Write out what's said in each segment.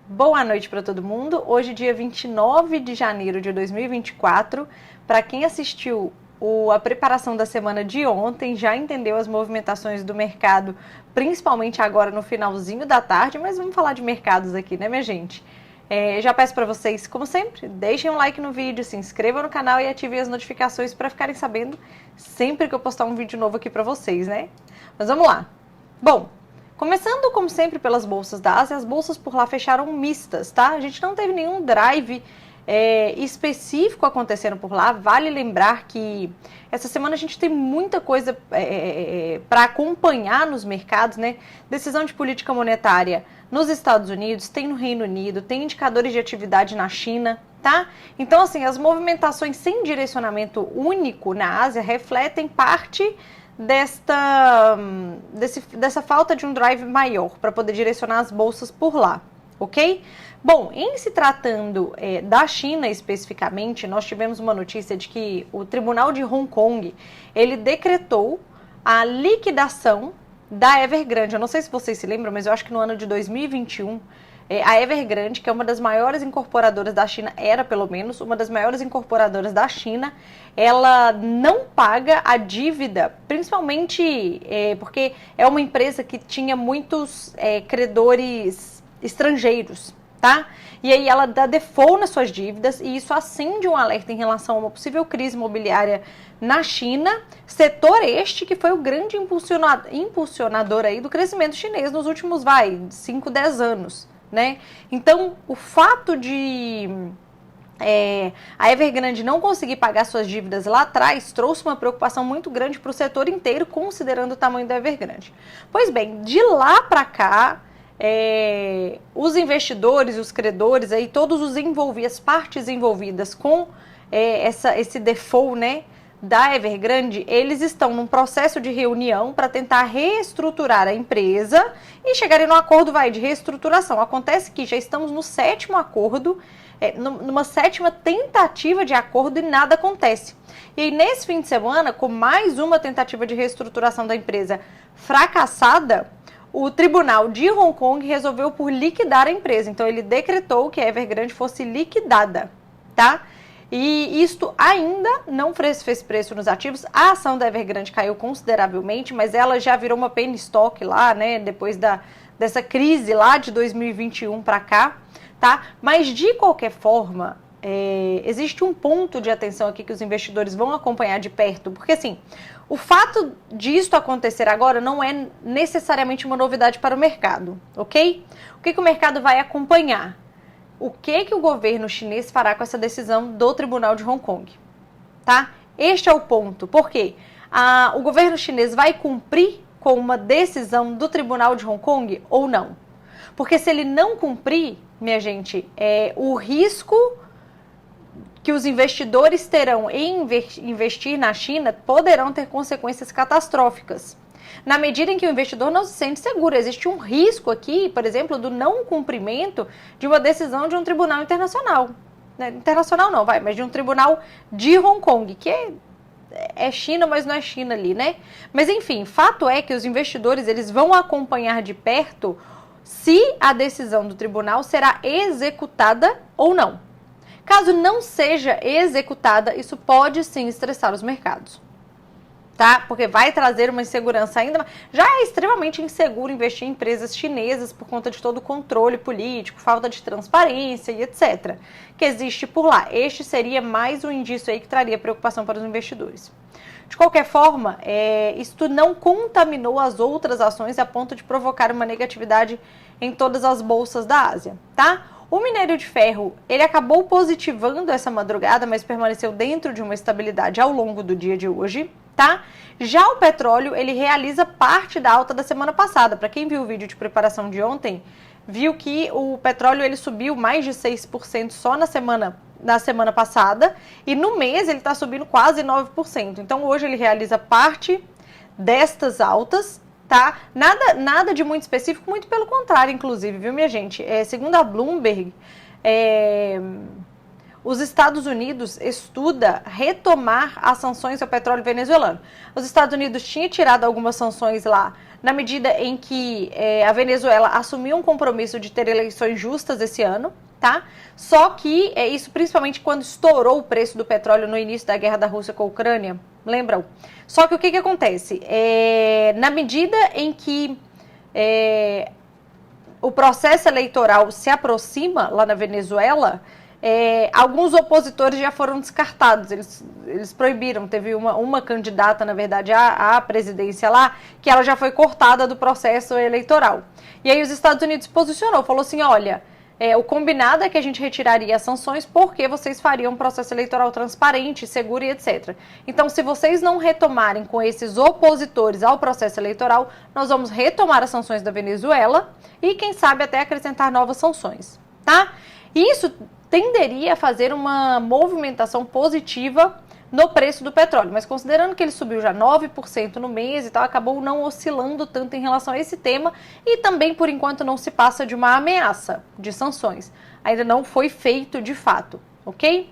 Boa noite para todo mundo. Hoje, dia 29 de janeiro de 2024. Para quem assistiu a preparação da semana de ontem, já entendeu as movimentações do mercado, principalmente agora no finalzinho da tarde, mas vamos falar de mercados aqui, né, minha gente? Já peço para vocês, como sempre, deixem um like no vídeo, se inscrevam no canal e ativem as notificações para ficarem sabendo sempre que eu postar um vídeo novo aqui para vocês, né? Mas vamos lá. Bom, começando, como sempre, pelas bolsas da Ásia, as bolsas por lá fecharam mistas, tá? A gente não teve nenhum drive específico acontecendo por lá. Vale lembrar que essa semana a gente tem muita coisa para acompanhar nos mercados, né? Decisão de política monetária nos Estados Unidos, tem no Reino Unido, tem indicadores de atividade na China, tá? Então, assim, as movimentações sem direcionamento único na Ásia refletem parte dessa falta de um drive maior para poder direcionar as bolsas por lá, ok? Bom, em se tratando da China especificamente, nós tivemos uma notícia de que o Tribunal de Hong Kong, ele decretou a liquidação da Evergrande. Eu não sei se vocês se lembram, mas eu acho que no ano de 2021, a Evergrande, que é uma das maiores incorporadoras da China, era pelo menos uma das maiores incorporadoras da China, ela não paga a dívida, principalmente porque é uma empresa que tinha muitos credores estrangeiros, tá? E aí ela dá default nas suas dívidas e isso acende um alerta em relação a uma possível crise imobiliária na China, setor este que foi o grande impulsionador aí do crescimento chinês nos últimos, 5, 10 anos. Né? Então, o fato de a Evergrande não conseguir pagar suas dívidas lá atrás trouxe uma preocupação muito grande para o setor inteiro, considerando o tamanho da Evergrande. Pois bem, de lá para cá, os investidores, os credores, aí, todos os envolvidos, as partes envolvidas com esse default, né, da Evergrande, eles estão num processo de reunião para tentar reestruturar a empresa e chegarem num acordo de reestruturação. Acontece que já estamos no 7º acordo, numa 7ª tentativa de acordo e nada acontece. E aí, nesse fim de semana, com mais uma tentativa de reestruturação da empresa fracassada, o Tribunal de Hong Kong resolveu por liquidar a empresa. Então, ele decretou que a Evergrande fosse liquidada, tá? E isto ainda não fez preço nos ativos. A ação da Evergrande caiu consideravelmente, mas ela já virou uma penny stock lá, né? Depois dessa crise lá de 2021 para cá, tá? Mas de qualquer forma, existe um ponto de atenção aqui que os investidores vão acompanhar de perto, porque assim, o fato disso acontecer agora não é necessariamente uma novidade para o mercado, ok? O que o mercado vai acompanhar? O que o governo chinês fará com essa decisão do Tribunal de Hong Kong, tá? Este é o ponto, porque o governo chinês vai cumprir com uma decisão do Tribunal de Hong Kong ou não? Porque se ele não cumprir, minha gente, o risco que os investidores terão em investir na China poderão ter consequências catastróficas. Na medida em que o investidor não se sente seguro, existe um risco aqui, por exemplo, do não cumprimento de uma decisão de um tribunal internacional. Internacional não, mas de um tribunal de Hong Kong, que é China, mas não é China ali, né? Mas enfim, fato é que os investidores eles vão acompanhar de perto se a decisão do tribunal será executada ou não. Caso não seja executada, isso pode sim estressar os mercados. Tá? Porque vai trazer uma insegurança ainda. Já é extremamente inseguro investir em empresas chinesas por conta de todo o controle político, falta de transparência e etc. que existe por lá. Este seria mais um indício aí que traria preocupação para os investidores. De qualquer forma, isto não contaminou as outras ações a ponto de provocar uma negatividade em todas as bolsas da Ásia, tá? O minério de ferro, ele acabou positivando essa madrugada, mas permaneceu dentro de uma estabilidade ao longo do dia de hoje, tá? Já o petróleo, ele realiza parte da alta da semana passada. Para quem viu o vídeo de preparação de ontem, viu que o petróleo ele subiu mais de 6% só na semana passada e no mês ele está subindo quase 9%. Então hoje ele realiza parte destas altas, tá? Nada de muito específico, muito pelo contrário, inclusive, viu, minha gente? Segundo a Bloomberg, os Estados Unidos estuda retomar as sanções ao petróleo venezuelano. Os Estados Unidos tinham tirado algumas sanções lá, na medida em que a Venezuela assumiu um compromisso de ter eleições justas esse ano, tá? Só que isso principalmente quando estourou o preço do petróleo no início da guerra da Rússia com a Ucrânia, lembram? Só que o que acontece? Na medida em que o processo eleitoral se aproxima lá na Venezuela, alguns opositores já foram descartados, eles proibiram, teve uma candidata, na verdade, à presidência lá, que ela já foi cortada do processo eleitoral. E aí os Estados Unidos se posicionou, falou assim, olha, o combinado é que a gente retiraria as sanções porque vocês fariam um processo eleitoral transparente, seguro e etc. Então, se vocês não retomarem com esses opositores ao processo eleitoral, nós vamos retomar as sanções da Venezuela e, quem sabe, até acrescentar novas sanções, tá? Isso tenderia a fazer uma movimentação positiva no preço do petróleo, mas considerando que ele subiu já 9% no mês e tal, acabou não oscilando tanto em relação a esse tema e também, por enquanto, não se passa de uma ameaça de sanções. Ainda não foi feito de fato, ok?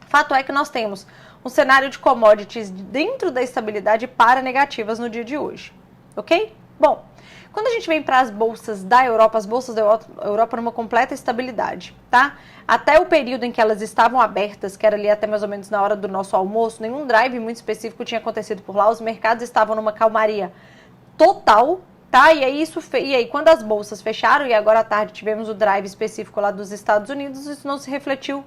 Fato é que nós temos um cenário de commodities dentro da estabilidade para negativas no dia de hoje, ok? Bom, quando a gente vem para as bolsas da Europa, as bolsas da Europa numa completa estabilidade, tá? Até o período em que elas estavam abertas, que era ali até mais ou menos na hora do nosso almoço, nenhum drive muito específico tinha acontecido por lá, os mercados estavam numa calmaria total, tá? E aí quando as bolsas fecharam e agora à tarde tivemos o drive específico lá dos Estados Unidos, isso não se refletiu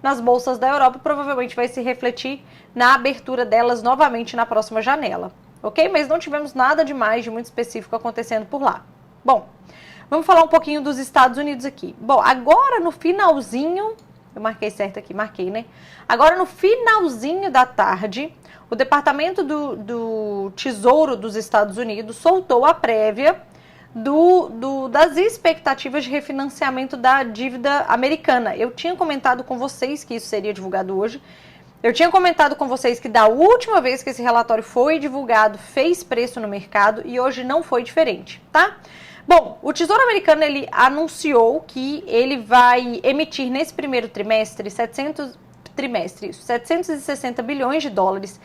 nas bolsas da Europa, provavelmente vai se refletir na abertura delas novamente na próxima janela. Ok? Mas não tivemos nada demais de muito específico acontecendo por lá. Bom, vamos falar um pouquinho dos Estados Unidos aqui. Bom, agora no finalzinho, eu marquei certo aqui, marquei, né? Agora no finalzinho da tarde, o Departamento do Tesouro dos Estados Unidos soltou a prévia das expectativas de refinanciamento da dívida americana. Eu tinha comentado com vocês que isso seria divulgado hoje. Eu tinha comentado com vocês que da última vez que esse relatório foi divulgado, fez preço no mercado e hoje não foi diferente, tá? Bom, o Tesouro Americano, ele anunciou que ele vai emitir nesse primeiro trimestre 760 bilhões de dólares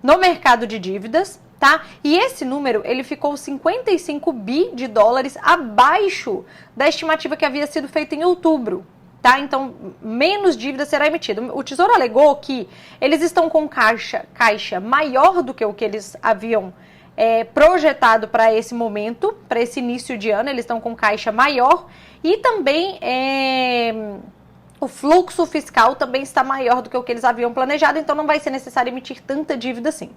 no mercado de dívidas, tá? E esse número, ele ficou 55 bi de dólares abaixo da estimativa que havia sido feita em outubro. Tá? Então, menos dívida será emitida. O Tesouro alegou que eles estão com caixa maior do que o que eles haviam projetado para esse momento, para esse início de ano. Eles estão com caixa maior e também o fluxo fiscal também está maior do que o que eles haviam planejado, então não vai ser necessário emitir tanta dívida assim.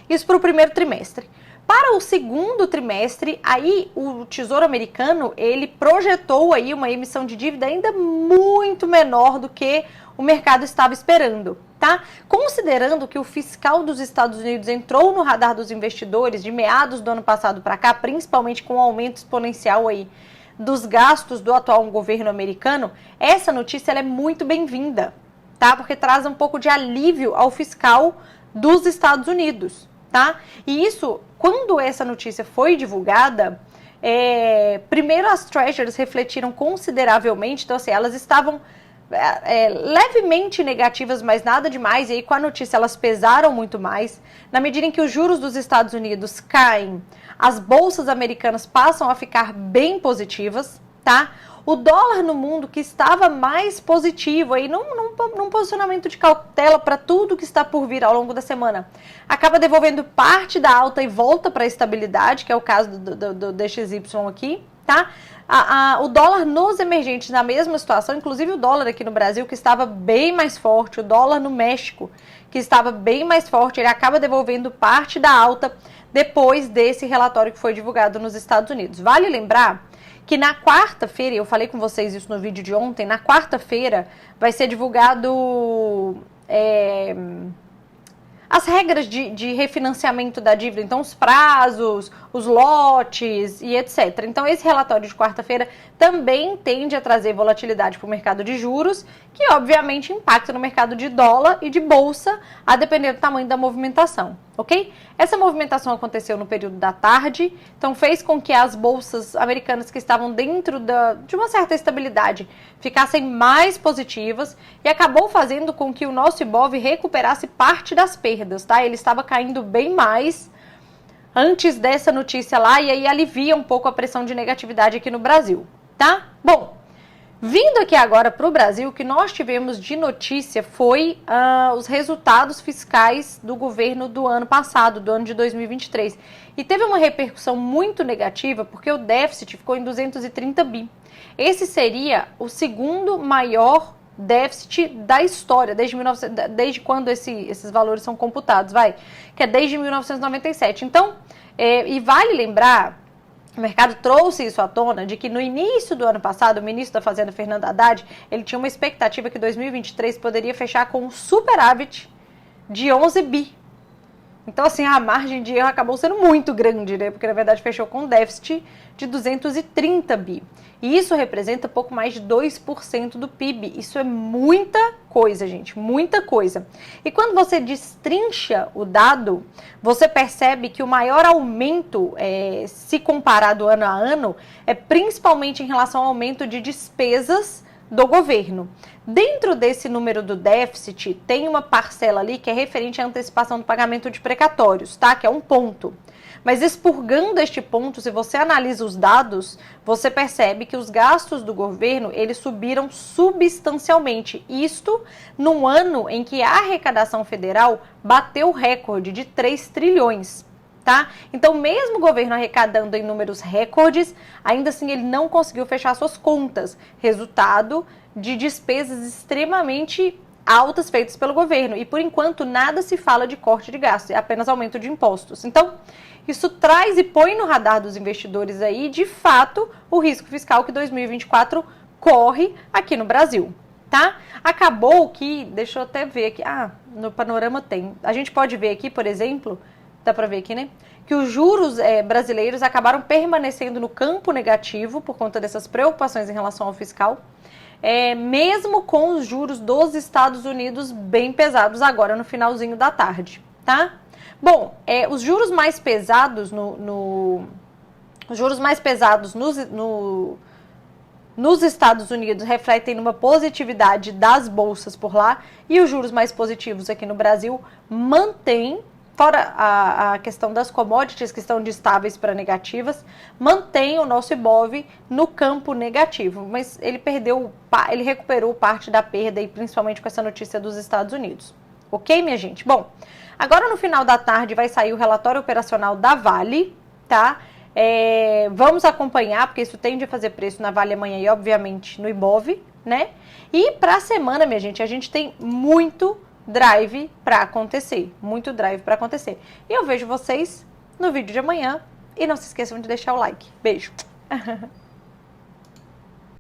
Isso para o primeiro trimestre. Para o segundo trimestre, aí o Tesouro Americano, ele projetou aí uma emissão de dívida ainda muito menor do que o mercado estava esperando, tá? Considerando que o fiscal dos Estados Unidos entrou no radar dos investidores de meados do ano passado para cá, principalmente com o aumento exponencial aí dos gastos do atual governo americano, essa notícia ela é muito bem-vinda, tá? Porque traz um pouco de alívio ao fiscal dos Estados Unidos. Tá? E isso, quando essa notícia foi divulgada, primeiro as Treasuries refletiram consideravelmente, então assim, elas estavam levemente negativas, mas nada demais, e aí com a notícia elas pesaram muito mais. Na medida em que os juros dos Estados Unidos caem, as bolsas americanas passam a ficar bem positivas, tá? O dólar no mundo, que estava mais positivo, aí num posicionamento de cautela para tudo que está por vir ao longo da semana, acaba devolvendo parte da alta e volta para a estabilidade, que é o caso do DXY aqui, tá? O dólar nos emergentes na mesma situação, inclusive o dólar aqui no Brasil, que estava bem mais forte, o dólar no México, que estava bem mais forte, ele acaba devolvendo parte da alta depois desse relatório que foi divulgado nos Estados Unidos. Vale lembrar que na quarta-feira, eu falei com vocês isso no vídeo de ontem, na quarta-feira vai ser divulgado as regras de refinanciamento da dívida, então os prazos, os lotes e etc. Então esse relatório de quarta-feira também tende a trazer volatilidade para o mercado de juros, que obviamente impacta no mercado de dólar e de bolsa, a depender do tamanho da movimentação. ok? Essa movimentação aconteceu no período da tarde, então fez com que as bolsas americanas que estavam dentro de uma certa estabilidade ficassem mais positivas e acabou fazendo com que o nosso Ibov recuperasse parte das perdas, tá? Ele estava caindo bem mais antes dessa notícia lá e aí alivia um pouco a pressão de negatividade aqui no Brasil, tá? Bom, vindo aqui agora para o Brasil, o que nós tivemos de notícia foi os resultados fiscais do governo do ano passado, do ano de 2023. E teve uma repercussão muito negativa, porque o déficit ficou em 230 bi. Esse seria o segundo maior déficit da história, desde quando esses valores são computados, que é desde 1997. Então, e vale lembrar... O mercado trouxe isso à tona, de que no início do ano passado, o ministro da Fazenda, Fernando Haddad, ele tinha uma expectativa que 2023 poderia fechar com um superávit de 11 bi. Então, assim, a margem de erro acabou sendo muito grande, né? Porque, na verdade, fechou com um déficit de 230 bi. E isso representa pouco mais de 2% do PIB. Isso é muita coisa, gente, muita coisa. E quando você destrincha o dado, você percebe que o maior aumento, se comparado ano a ano, é principalmente em relação ao aumento de despesas do governo. Dentro desse número do déficit, tem uma parcela ali que é referente à antecipação do pagamento de precatórios, tá? Que é um ponto. Mas expurgando este ponto, se você analisa os dados, você percebe que os gastos do governo, eles subiram substancialmente. Isto num ano em que a arrecadação federal bateu o recorde de 3 trilhões. Tá? Então, mesmo o governo arrecadando em números recordes, ainda assim ele não conseguiu fechar suas contas. Resultado de despesas extremamente altas feitas pelo governo. E, por enquanto, nada se fala de corte de gastos, é apenas aumento de impostos. Então, isso traz e põe no radar dos investidores aí, de fato, o risco fiscal que 2024 corre aqui no Brasil. Tá? Acabou que, deixa eu até ver aqui, no panorama tem. A gente pode ver aqui, por exemplo... Dá para ver aqui, né? Que os juros brasileiros acabaram permanecendo no campo negativo por conta dessas preocupações em relação ao fiscal, mesmo com os juros dos Estados Unidos bem pesados agora no finalzinho da tarde, tá? Bom, os juros mais pesados os juros mais pesados nos Estados Unidos refletem numa positividade das bolsas por lá e os juros mais positivos aqui no Brasil mantêm. Fora a questão das commodities que estão de estáveis para negativas, mantém o nosso Ibov no campo negativo, mas ele recuperou parte da perda e principalmente com essa notícia dos Estados Unidos. Ok, minha gente? Bom, agora no final da tarde vai sair o relatório operacional da Vale, tá? Vamos acompanhar, porque isso tende a fazer preço na Vale amanhã e obviamente no Ibov, né? E para a semana, minha gente, a gente tem muito drive para acontecer, muito drive para acontecer. E eu vejo vocês no vídeo de amanhã e não se esqueçam de deixar o like. Beijo!